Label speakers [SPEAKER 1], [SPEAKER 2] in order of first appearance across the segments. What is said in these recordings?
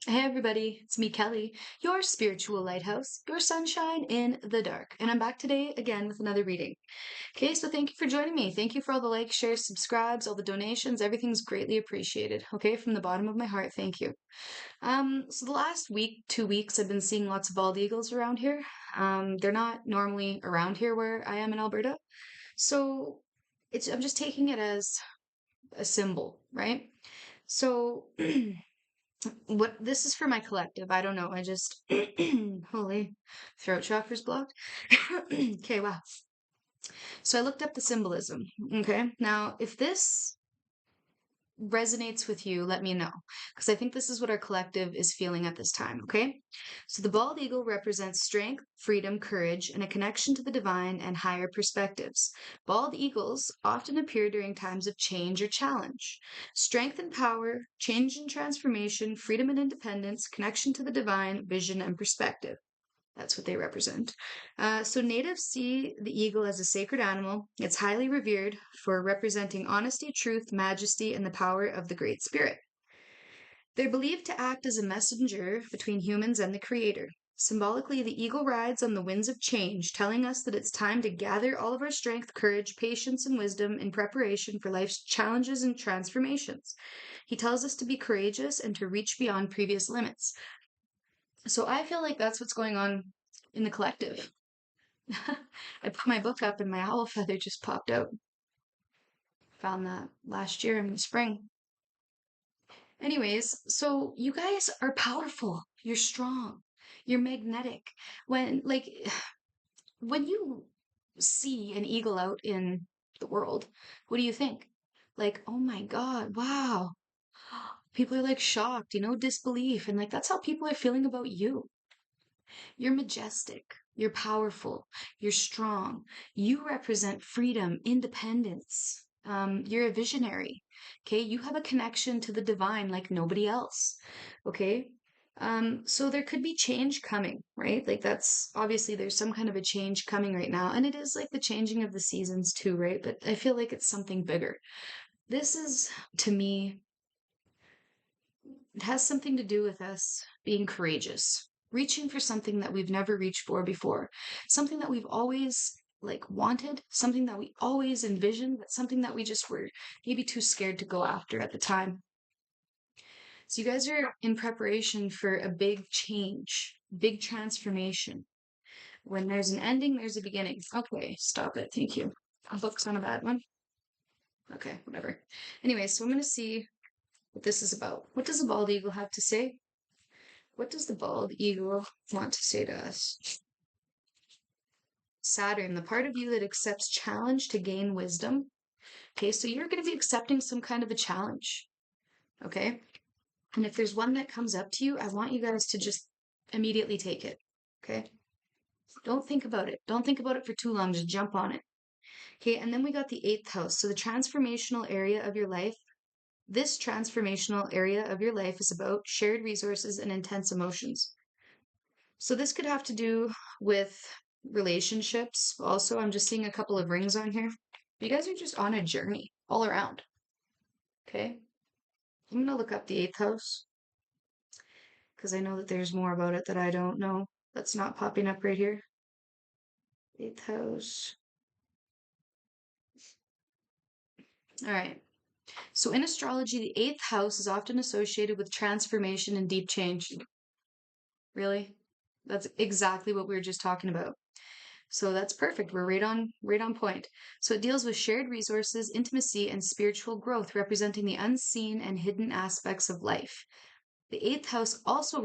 [SPEAKER 1] Hey everybody, it's me, Kelly, your spiritual lighthouse, your sunshine in the dark. And I'm back today again with another reading. Okay, so thank you for joining me. Thank you for all the likes, shares, subscribes, all the donations. Everything's greatly appreciated. Okay, from the bottom of my heart, thank you. So the last week, 2 weeks, I've been seeing lots of bald eagles around here. They're not normally around here where I am in Alberta. So I'm just taking it as a symbol, right? So what this is for my collective. I don't know. I just holy throat chakra's blocked. Okay, wow. So I looked up the symbolism. Okay. Now, if this resonates with you, let me know. Because I think this is what our collective is feeling at this time. Okay. So the bald eagle represents strength, freedom, courage, and a connection to the divine and higher perspectives. Bald eagles often appear during times of change or challenge. Strength and power, change and transformation, freedom and independence, connection to the divine, vision and perspective. That's what they represent. So natives see the eagle as a sacred animal. It's highly revered for representing honesty, truth, majesty, and the power of the Great Spirit. They're believed to act as a messenger between humans and the Creator. Symbolically, the eagle rides on the winds of change, telling us that it's time to gather all of our strength, courage, patience, and wisdom in preparation for life's challenges and transformations. He tells us to be courageous and to reach beyond previous limits. So I feel like that's what's going on in the collective. I put my book up and my owl feather just popped out. Found that last year in the spring. Anyways, so you guys are powerful. You're strong. You're magnetic. When like when you see an eagle out in the world, what do you think? Like, oh my God, wow. People are like shocked, disbelief. And like that's how people are feeling about you. You're majestic. You're powerful. You're strong. You represent freedom, independence. You're a visionary. Okay. You have a connection to the divine like nobody else. Okay. So there could be change coming, right? Like that's obviously there's some kind of a change coming right now. And it is like the changing of the seasons too, right? But I feel like it's something bigger. This is, to me, it has something to do with us being courageous, reaching for something that we've never reached for before, something that we've always like wanted, something that we always envisioned, but something that we just were maybe too scared to go after at the time. So you guys are in preparation for a big change, big transformation. When there's an ending, there's a beginning. Okay, stop it. Thank you. A book's on a bad one. Okay, whatever. Anyway, so I'm going to see what this is about. What does the bald eagle have to say? What does the bald eagle want to say to us? Saturn, the part of you that accepts challenge to gain wisdom. Okay, so you're going to be accepting some kind of a challenge. Okay, and if there's one that comes up to you, I want you guys to just immediately take it. Okay, don't think about it. Don't think about it for too long. Just jump on it. Okay, and then we got the eighth house. So the transformational area of your life. This transformational area of your life is about shared resources and intense emotions. So this could have to do with relationships. Also, I'm just seeing a couple of rings on here. You guys are just on a journey all around. Okay. I'm going to look up the eighth house because I know that there's more about it that I don't know. That's not popping up right here. Eighth house. All right. So in astrology, the eighth house is often associated with transformation and deep change. Really? That's exactly what we were just talking about. So that's perfect. We're right on point. So it deals with shared resources, intimacy, and spiritual growth, representing the unseen and hidden aspects of life. The eighth house also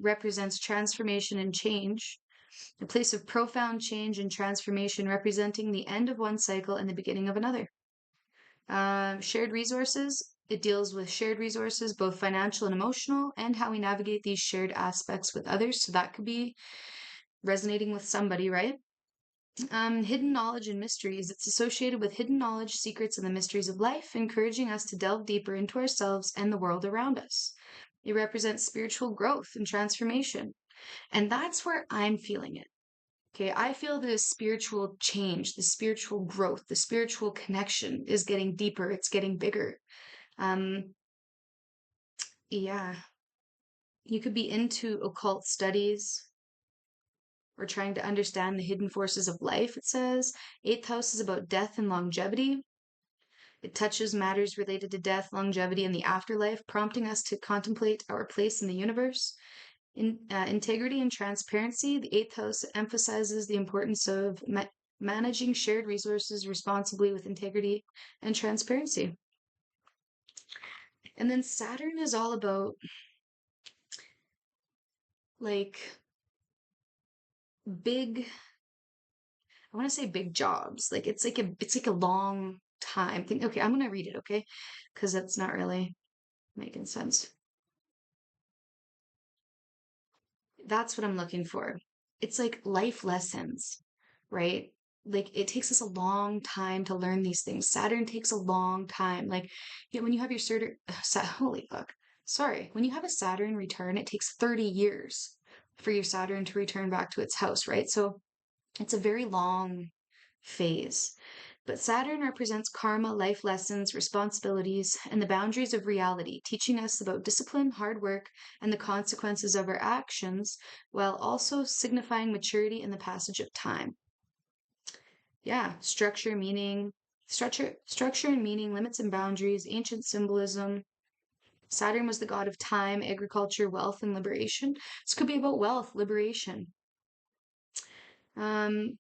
[SPEAKER 1] represents transformation and change, a place of profound change and transformation, representing the end of one cycle and the beginning of another. Shared resources. It deals with shared resources, both financial and emotional, and how we navigate these shared aspects with others. So that could be resonating with somebody, right? Hidden knowledge and mysteries. It's associated with hidden knowledge, secrets, and the mysteries of life, encouraging us to delve deeper into ourselves and the world around us. It represents spiritual growth and transformation. And that's where I'm feeling it. Okay, I feel the spiritual change, the spiritual growth, the spiritual connection is getting deeper, it's getting bigger. Um, yeah. You could be into occult studies or trying to understand the hidden forces of life, it says. Eighth house is about death and longevity. It touches matters related to death, longevity, and the afterlife, prompting us to contemplate our place in the universe. In integrity and transparency, the eighth house emphasizes the importance of managing shared resources responsibly with integrity and transparency. And then Saturn is all about like big, I want to say big jobs. Like it's like a long time thing. Okay, I'm gonna read it, okay? Because that's not really making sense. That's what I'm looking for. It's like life lessons, right? Like it takes us a long time to learn these things. Saturn takes a long time. Like, yeah, when you have your Saturn, holy fuck. Sorry, when you have a Saturn return, it takes 30 years for your Saturn to return back to its house, right? So it's a very long phase. But Saturn represents karma, life lessons, responsibilities, and the boundaries of reality, teaching us about discipline, hard work, and the consequences of our actions, while also signifying maturity in the passage of time. Yeah, structure and meaning, limits and boundaries, ancient symbolism. Saturn was the god of time, agriculture, wealth, and liberation. This could be about wealth, liberation.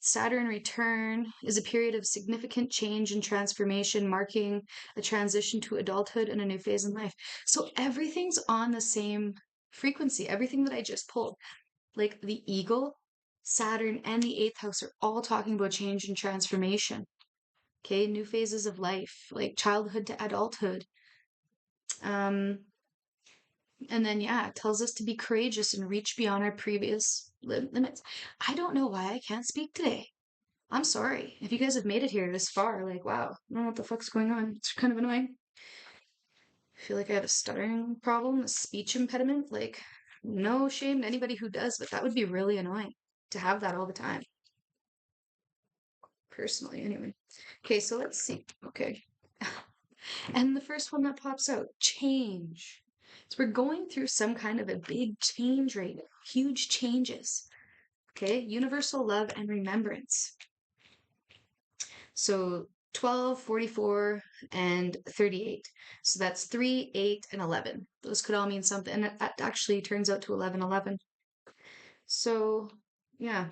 [SPEAKER 1] Saturn return is a period of significant change and transformation, marking a transition to adulthood and a new phase in life. So everything's on the same frequency. Everything that I just pulled, like the eagle, Saturn, and the eighth house are all talking about change and transformation. Okay, new phases of life, like childhood to adulthood. Um, and then, yeah, it tells us to be courageous and reach beyond our previous limits. I don't know why I can't speak today. I'm sorry. If you guys have made it here this far, like, wow, I don't know what the fuck's going on. It's kind of annoying. I feel like I have a stuttering problem, a speech impediment. Like, no shame to anybody who does, but that would be really annoying to have that all the time. Personally, anyway. Okay, so let's see. Okay. And the first one that pops out, change. So we're going through some kind of a big change right now, huge changes. Okay, universal love and remembrance. So 12, 44, and 38. So that's 3, 8, and 11. Those could all mean something. And that actually turns out to 11, 11. So, yeah.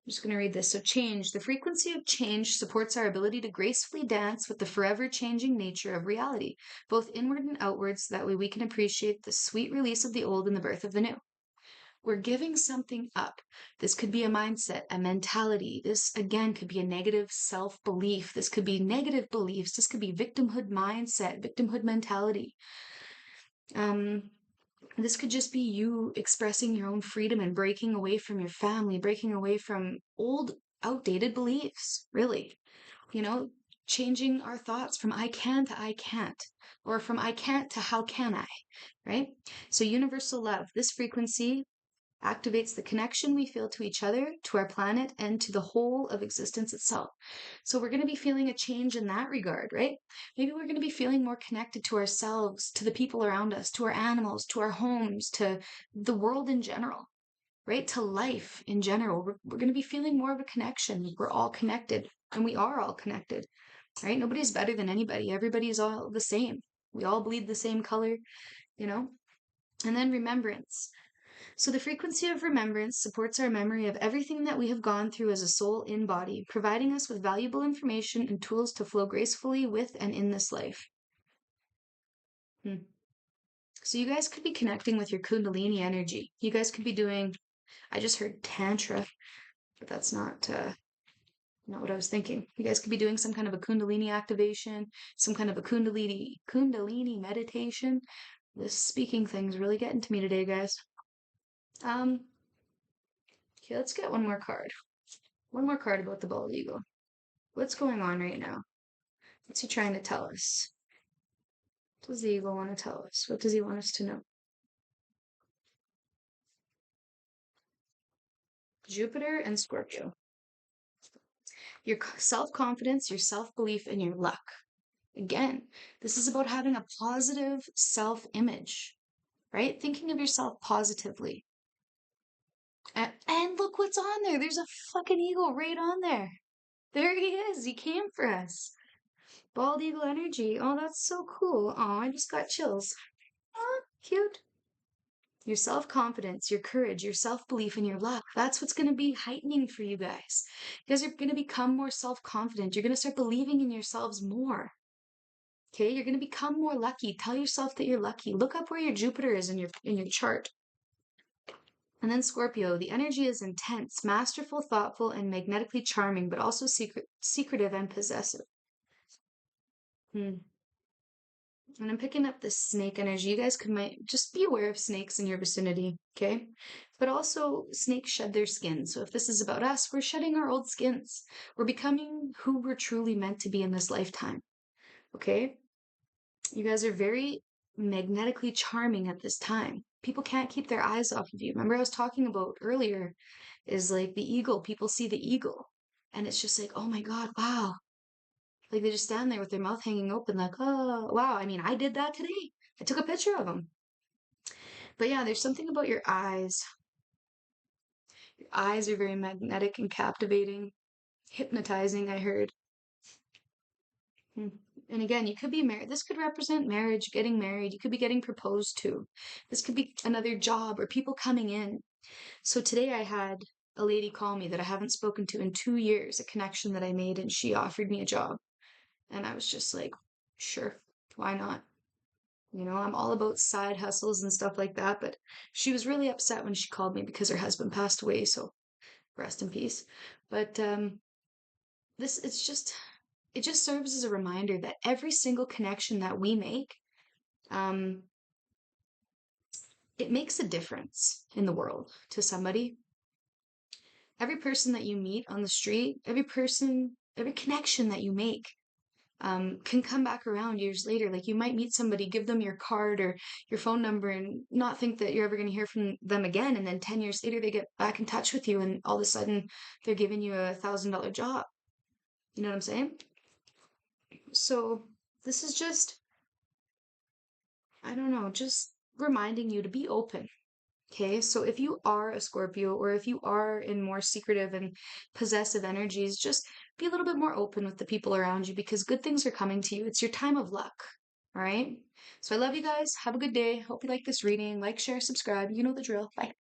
[SPEAKER 1] I'm just going to read this. So, change. The frequency of change supports our ability to gracefully dance with the forever changing nature of reality, both inward and outward, so that way we can appreciate the sweet release of the old and the birth of the new. We're giving something up. This could be a mindset, a mentality. This, again, could be a negative self belief. This could be negative beliefs. This could be victimhood mindset, victimhood mentality. This could just be you expressing your own freedom and breaking away from your family, breaking away from old, outdated beliefs, really. You know, changing our thoughts from I can to I can't, or from I can't to how can I, right? So, universal love, this frequency activates the connection we feel to each other, to our planet, and to the whole of existence itself. So we're going to be feeling a change in that regard, right? Maybe we're going to be feeling more connected to ourselves, to the people around us, to our animals, to our homes, to the world in general, right? To life in general. We're going to be feeling more of a connection. We're all connected, and we are all connected, right? Nobody's better than anybody. Everybody's all the same. We all bleed the same color, you know? And then remembrance. So the frequency of remembrance supports our memory of everything that we have gone through as a soul in body, providing us with valuable information and tools to flow gracefully with and in this life. So you guys could be connecting with your Kundalini energy. You guys could be doing, I just heard Tantra, but that's not what I was thinking. You guys could be doing some kind of a Kundalini activation, some kind of a Kundalini meditation. This speaking thing's really getting to me today, guys. Okay, let's get one more card. One more card about the bald eagle. What's going on right now? What's he trying to tell us? What does the eagle want to tell us? What does he want us to know? Jupiter and Scorpio. Your self-confidence, your self-belief, and your luck. Again, this is about having a positive self-image. right? Thinking of yourself positively. And look what's on there. There's a fucking eagle right on there. There he is. He came for us. Bald eagle energy. Oh, that's so cool. Oh, I just got chills. Oh, cute. Your self-confidence, your courage, your self-belief, and your luck. That's what's going to be heightening for you guys. You guys are going to become more self-confident. You're going to start believing in yourselves more. Okay, you're going to become more lucky. Tell yourself that you're lucky. Look up where your Jupiter is in your chart. And then Scorpio, the energy is intense, masterful, thoughtful, and magnetically charming, but also secretive and possessive. Hmm. And I'm picking up this snake energy. You guys might just be aware of snakes in your vicinity, okay? But also, snakes shed their skin. So if this is about us, we're shedding our old skins. We're becoming who we're truly meant to be in this lifetime, okay? You guys are very magnetically charming at this time. People can't keep their eyes off of you. Remember, I was talking about earlier is like the eagle. People see the eagle, and it's just like, oh my God, wow. Like they just stand there with their mouth hanging open, like, oh, wow. I mean, I did that today. I took a picture of them. But yeah, there's something about your eyes. Your eyes are very magnetic and captivating, hypnotizing, I heard. Hmm. And again, you could be married. This could represent marriage, getting married. You could be getting proposed to. This could be another job or people coming in. So today I had a lady call me that I haven't spoken to in 2 years, a connection that I made, and she offered me a job. And I was just like, sure, why not? You know, I'm all about side hustles and stuff like that, but she was really upset when she called me because her husband passed away, so rest in peace. But this it just serves as a reminder that every single connection that we make, um, it makes a difference in the world to somebody. Every person that you meet on the street, every connection that you make, can come back around years later. Like you might meet somebody, give them your card or your phone number, and not think that you're ever going to hear from them again. And then 10 years later, they get back in touch with you, and all of a sudden, they're giving you $1,000 job. You know what I'm saying? So this is just, I don't know, just reminding you to be open. Okay, so if you are a Scorpio or if you are in more secretive and possessive energies, just be a little bit more open with the people around you because good things are coming to you. It's your time of luck. All right. So I love you guys. Have a good day. Hope you like this reading. Like, share, subscribe. You know the drill. Bye.